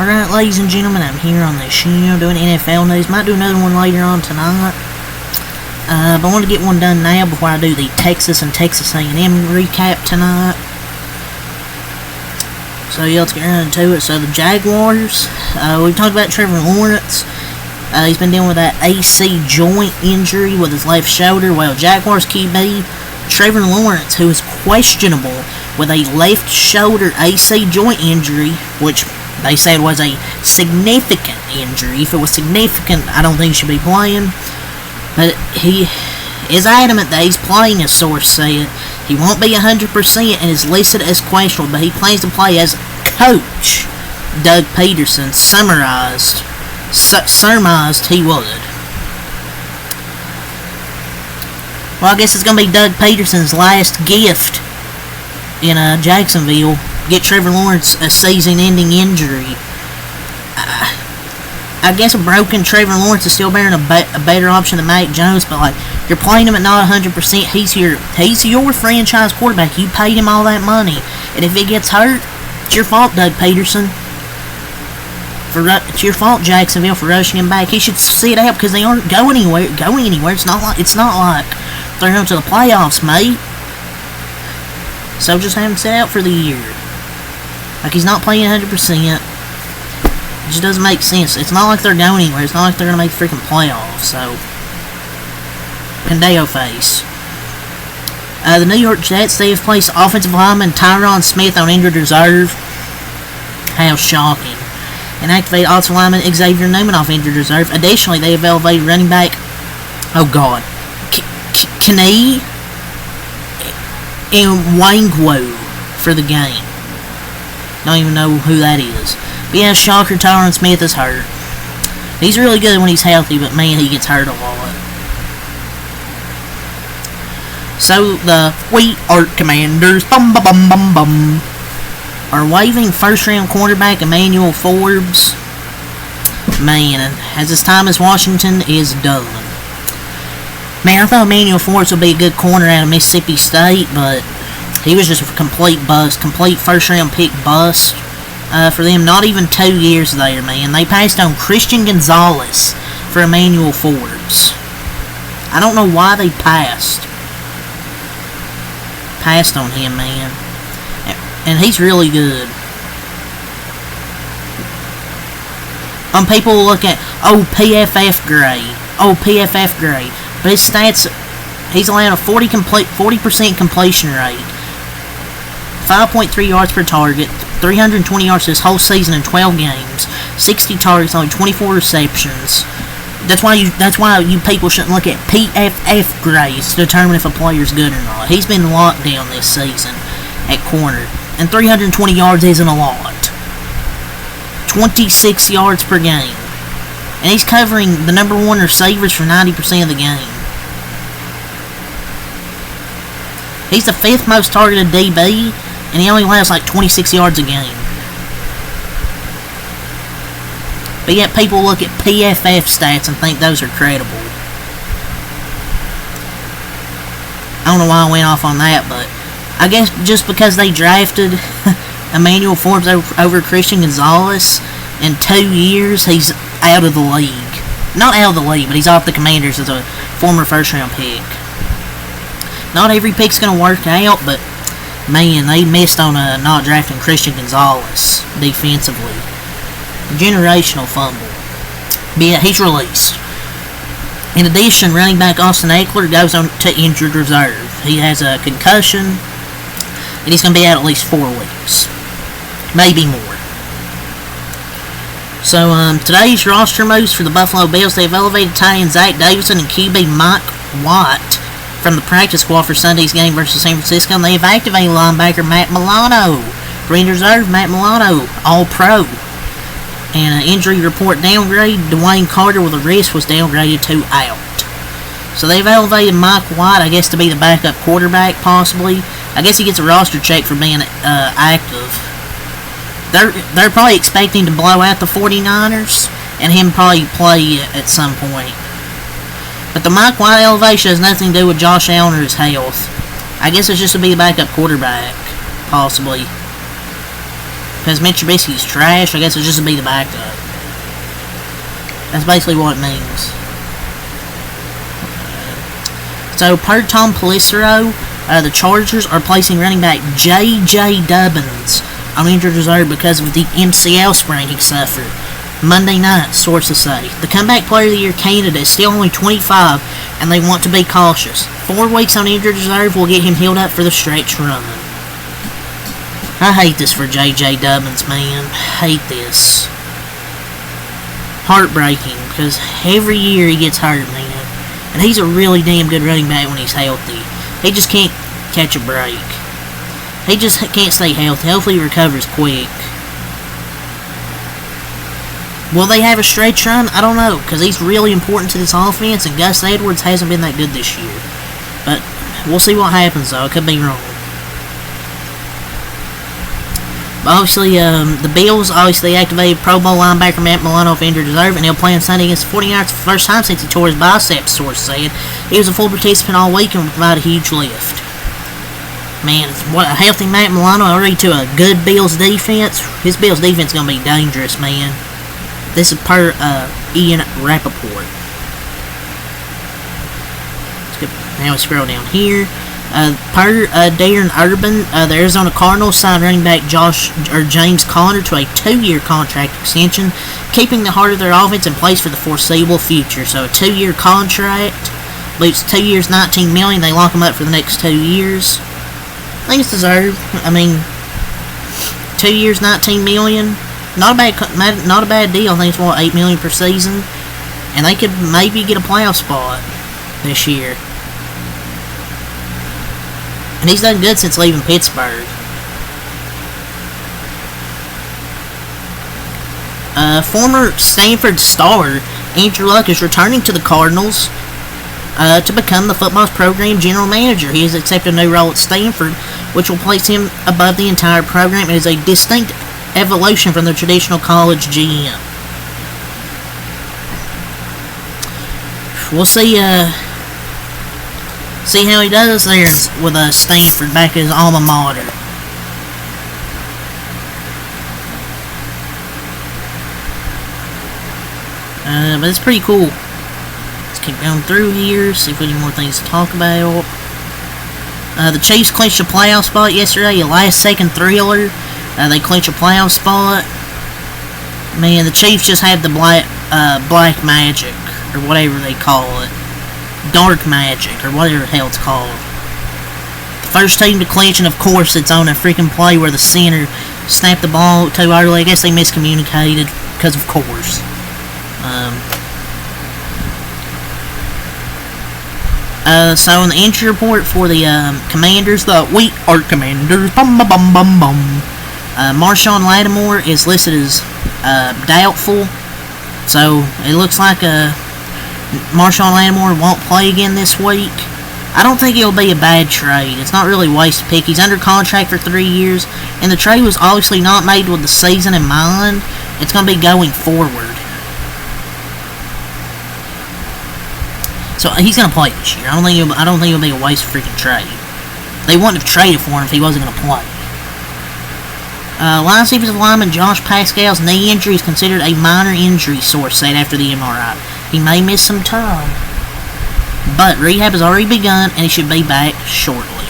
Alright, ladies and gentlemen, I'm here on the show doing NFL news. Might do another one later on tonight. But I want to get one done now before I do the Texas and Texas A&M recap tonight. So yeah, let's get right into it. So the Jaguars, we've talked about Trevor Lawrence. He's been dealing with that AC joint injury with his left shoulder. Well, Jaguars QB Trevor Lawrence, who is questionable with a left shoulder AC joint injury, which they said was a significant injury. If it was significant, I don't think he should be playing. But he is adamant that he's playing, as source said. He won't be 100% and is listed as questionable, but he plans to play, as Coach Doug Peterson surmised he would. Well, I guess it's going to be Doug Peterson's last gift in Jacksonville. Get Trevor Lawrence a season-ending injury. I guess a broken Trevor Lawrence is still bearing a better option than Mac Jones, but like, you're playing him at not 100%. He's your franchise quarterback. You paid him all that money, and if he gets hurt, it's your fault, Doug Peterson. It's your fault, Jacksonville, for rushing him back. He should sit out because they aren't going anywhere. It's not like they're going to the playoffs, mate. So just have him sit out for the year. Like, he's not playing 100%. It just doesn't make sense. It's not like they're going anywhere. It's not like they're going to make freaking playoffs. So, Pandeo face. The New York Jets, they have placed offensive lineman Tyron Smith on injured reserve. How shocking. And activated offensive lineman Xavier Newman off injured reserve. Additionally, they have elevated running back, Kene Nwangwu for the game. Don't even know who that is. But yeah, shocker, Tyron Smith is hurt. He's really good when he's healthy, but man, he gets hurt a lot. So the Wheat Art Commanders are waiving first-round cornerback Emmanuel Forbes. Man, as his time as Washington is done. Man, I thought Emmanuel Forbes would be a good corner out of Mississippi State, but he was just a complete bust, complete first-round pick bust for them. Not even 2 years there, man. They passed on Christian Gonzalez for Emmanuel Forbes. I don't know why they passed on him, man. And he's really good. People look at, PFF grade. But his stats, he's allowed a 40% completion rate, 5.3 yards per target, 320 yards this whole season in 12 games, 60 targets, only 24 receptions. That's why you people shouldn't look at PFF grades to determine if a player's good or not. He's been locked down this season at corner, and 320 yards isn't a lot. 26 yards per game. And he's covering the number one receivers for 90% of the game. He's the 5th most targeted DB, and he only allows like 26 yards a game. But yet people look at PFF stats and think those are credible. I don't know why I went off on that, but I guess just because they drafted Emmanuel Forbes over Christian Gonzalez in 2 years, he's out of the league. Not out of the league, but he's off the Commanders as a former first-round pick. Not every pick's going to work out, but man, they missed on not drafting Christian Gonzalez defensively. Generational fumble. But yeah, he's released. In addition, running back Austin Ekeler goes on to injured reserve. He has a concussion, and he's going to be out at least 4 weeks. Maybe more. So, today's roster moves for the Buffalo Bills. They've elevated tight end Zach Davidson and QB Mike White from the practice squad for Sunday's game versus San Francisco. And they have activated linebacker Matt Milano. Green reserve, Matt Milano, All-Pro. And an injury report downgrade. Dwayne Carter with a wrist was downgraded to out. So they've elevated Mike White, I guess, to be the backup quarterback, possibly. I guess he gets a roster check for being active. They're probably expecting to blow out the 49ers and him probably play at some point. But the Mike White elevation has nothing to do with Josh Allen or his health. I guess it's just to be a backup quarterback, possibly. because Mitch Trubisky's trash, I guess it's just to be the backup. That's basically what it means. So, per Tom Pelissero, the Chargers are placing running back J.J. Dobbins on injured reserve because of the MCL sprain he suffered Monday night, sources say. The comeback player of the year candidate is still only 25, and they want to be cautious. 4 weeks on injured reserve will get him healed up for the stretch run. I hate this for J.J. Dobbins, man. Hate this. Heartbreaking, because every year he gets hurt, man. And he's a really damn good running back when he's healthy. He just can't catch a break. He just can't stay healthy. Hopefully he recovers quick. Will they have a stretch run? I don't know, because he's really important to this offense, and Gus Edwards hasn't been that good this year. But we'll see what happens, though. I could be wrong. But obviously, the Bills obviously activated Pro Bowl linebacker Matt Milano for injured reserve, and he'll play on Sunday against the 49ers for the first time since he tore his biceps, source said. He was a full participant all week and will provide a huge lift. Man, what a healthy Matt Milano already to a good Bills defense. His Bills defense is going to be dangerous, man. This is per Ian Rappaport. Now we scroll down here. Per Darren Urban, the Arizona Cardinals signed running back James Conner to a 2-year contract extension, keeping the heart of their offense in place for the foreseeable future. So a 2-year contract, but it's 2 years, $19 million. They lock him up for the next 2 years. I think it's deserved. I mean, 2 years, $19 million. Not a bad deal. I think it's what, $8 million per season, and they could maybe get a playoff spot this year. And he's done good since leaving Pittsburgh. Former Stanford star Andrew Luck is returning to the Cardinals to become the football's program general manager. He has accepted a new role at Stanford, which will place him above the entire program. It is a distinct evolution from the traditional college GM. We'll see how he does there with Stanford back at his alma mater. But it's pretty cool. Let's keep going through here, see if we have any more things to talk about. The Chiefs clinched a playoff spot yesterday, a last-second thriller. They clinched a playoff spot. Man, the Chiefs just had the black magic, or whatever they call it. Dark magic, or whatever the hell it's called. The first team to clinch, and of course it's on a freaking play where the center snapped the ball too early. I guess they miscommunicated, because of course. So in the injury report for the Commanders, we are Commanders, bum bum bum bum bum. Marshawn Lattimore is listed as doubtful, so it looks like Marshawn Lattimore won't play again this week. I don't think it'll be a bad trade. It's not really a waste pick. He's under contract for 3 years, and the trade was obviously not made with the season in mind. It's going to be going forward. So he's going to play this year. I don't think it'll be a waste freaking trade. They wouldn't have traded for him if he wasn't going to play. Lions defensive lineman Josh Pascal's knee injury is considered a minor injury, source said after the MRI. He may miss some time, but rehab has already begun, and he should be back shortly.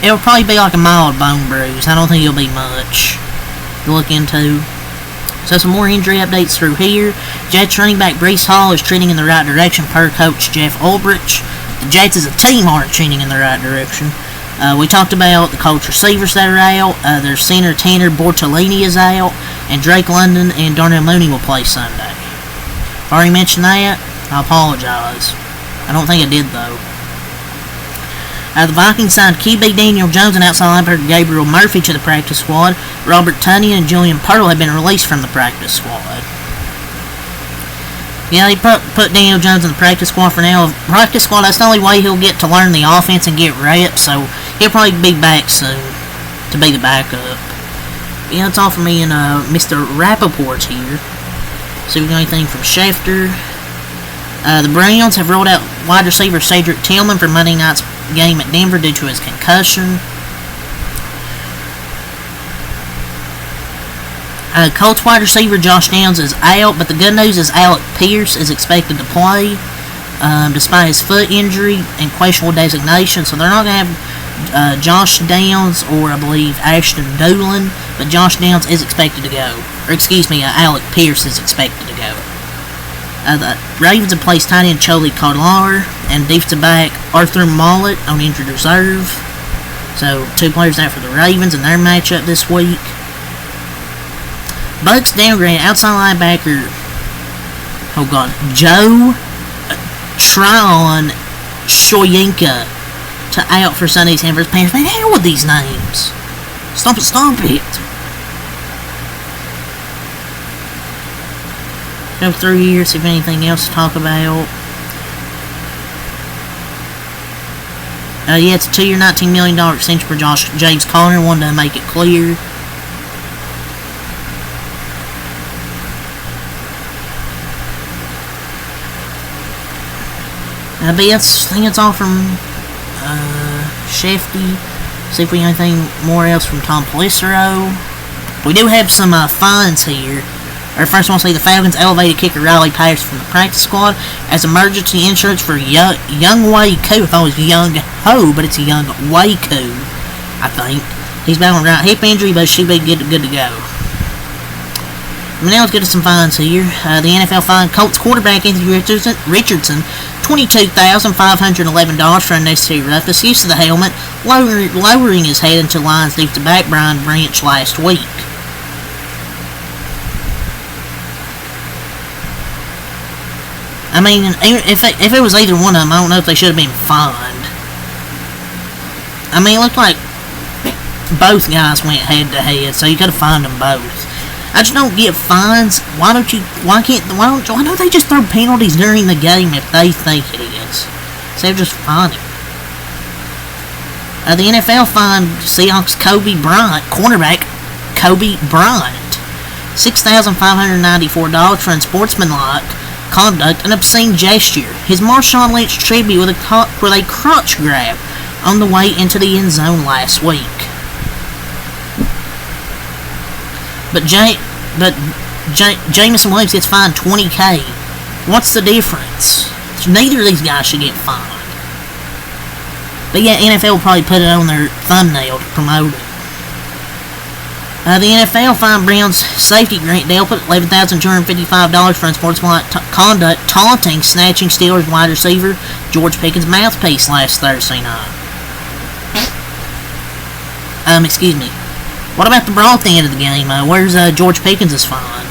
It'll probably be like a mild bone bruise. I don't think it'll be much to look into. So some more injury updates through here. Jets running back Breece Hall is trending in the right direction per coach Jeff Ulbrich. The Jets as a team aren't trending in the right direction. We talked about the Colts receivers that are out. Their center Tanner Bortolini is out, and Drake London and Darnell Mooney will play Sunday. If I already mentioned that, I apologize. I don't think I did though. The Vikings signed QB Daniel Jones and outside linebacker Gabriel Murphy to the practice squad. Robert Tonyan and Julian Pearl have been released from the practice squad. Yeah, they put Daniel Jones in the practice squad for now. Practice squad, that's the only way he'll get to learn the offense and get reps, so he'll probably be back soon to be the backup. Yeah, that's all for me and Mr. Rappaport here. See if we got anything from Schefter. The Browns have rolled out wide receiver Cedric Tillman for Monday night's game at Denver due to his concussion. Colts wide receiver Josh Downs is out, but the good news is Alec Pierce is expected to play despite his foot injury and questionable designation. So they're not going to have Josh Downs or I believe Ashton Doolin, but Josh Downs is expected to go. Or excuse me, Alec Pierce is expected to go. The Ravens have placed tight end Choli Kodlar and defensive back Arthur Mollett on injured reserve. So 2 players out for the Ravens in their matchup this week. Bucks downgraded outside linebacker, Joe Tryon Shoyinka to out for Sunday's San Francisco Panthers. Man, hell with these names. Stomp it, stomp it. Go through here, see if anything else to talk about. Yeah, it's a 2-year, $19 million extension for James Conner. Wanted to make it clear. But I think it's all from Shefty. See if we have anything more else from Tom Pelissero. We do have some fines here. First, I want to say the Falcons elevated kicker Riley Patterson from the practice squad as emergency insurance for Young Wei Koo. I thought it was Young Ho, but it's a Young Wei Koo, I think. He's battling a right hip injury, but should be good to go. Now let's get to some fines here. The NFL fined Colts quarterback Anthony Richardson $22,511 for unnecessary roughness, use of the helmet, lowering his head into Lions defensive back Brian Branch last week. I mean, if it was either one of them, I don't know if they should have been fined. I mean, it looked like both guys went head to head, so you could have fined them both. I just don't get fines. Why don't they just throw penalties during the game if they think it is? Instead of just fining. The NFL fined Seahawks cornerback Kobe Bryant $6,594 for unsportsmanlike conduct and obscene gesture. His Marshawn Lynch tribute with a crotch grab on the way into the end zone last week. But Jameson Williams gets fined $20,000. What's the difference? Neither of these guys should get fined. But yeah, NFL will probably put it on their thumbnail to promote it. The NFL fined Browns safety Grant Delpit $11,255 for unsportsmanlike conduct, taunting, snatching Steelers wide receiver George Pickens' mouthpiece last Thursday night. Excuse me. What about the brawl at the end of the game? Where's George Pickens' fine?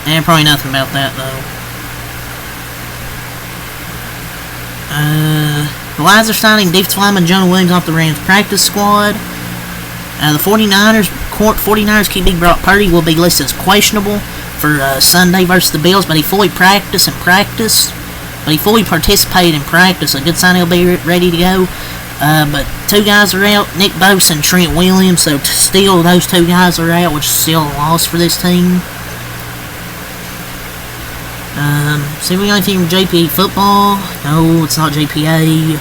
And probably nothing about that, though. The Lions are signing defensive lineman Jonah Williams off the Rams practice squad. The 49ers QB Brock Purdy will be listed as questionable for Sunday versus the Bills, but he fully participated in practice. A good sign he'll be ready to go. But 2 guys are out, Nick Bosa and Trent Williams, so still those 2 guys are out, which is still a loss for this team. See if we got anything from JPA football. No, it's not JPA.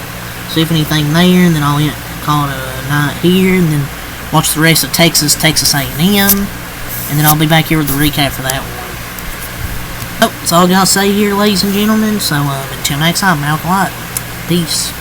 See if anything there, and then I'll call it a night here, and then watch the rest of Texas A&M, and then I'll be back here with the recap for that one. Oh, that's all I got to say here, ladies and gentlemen. So until next time, Malcolm Light. Peace.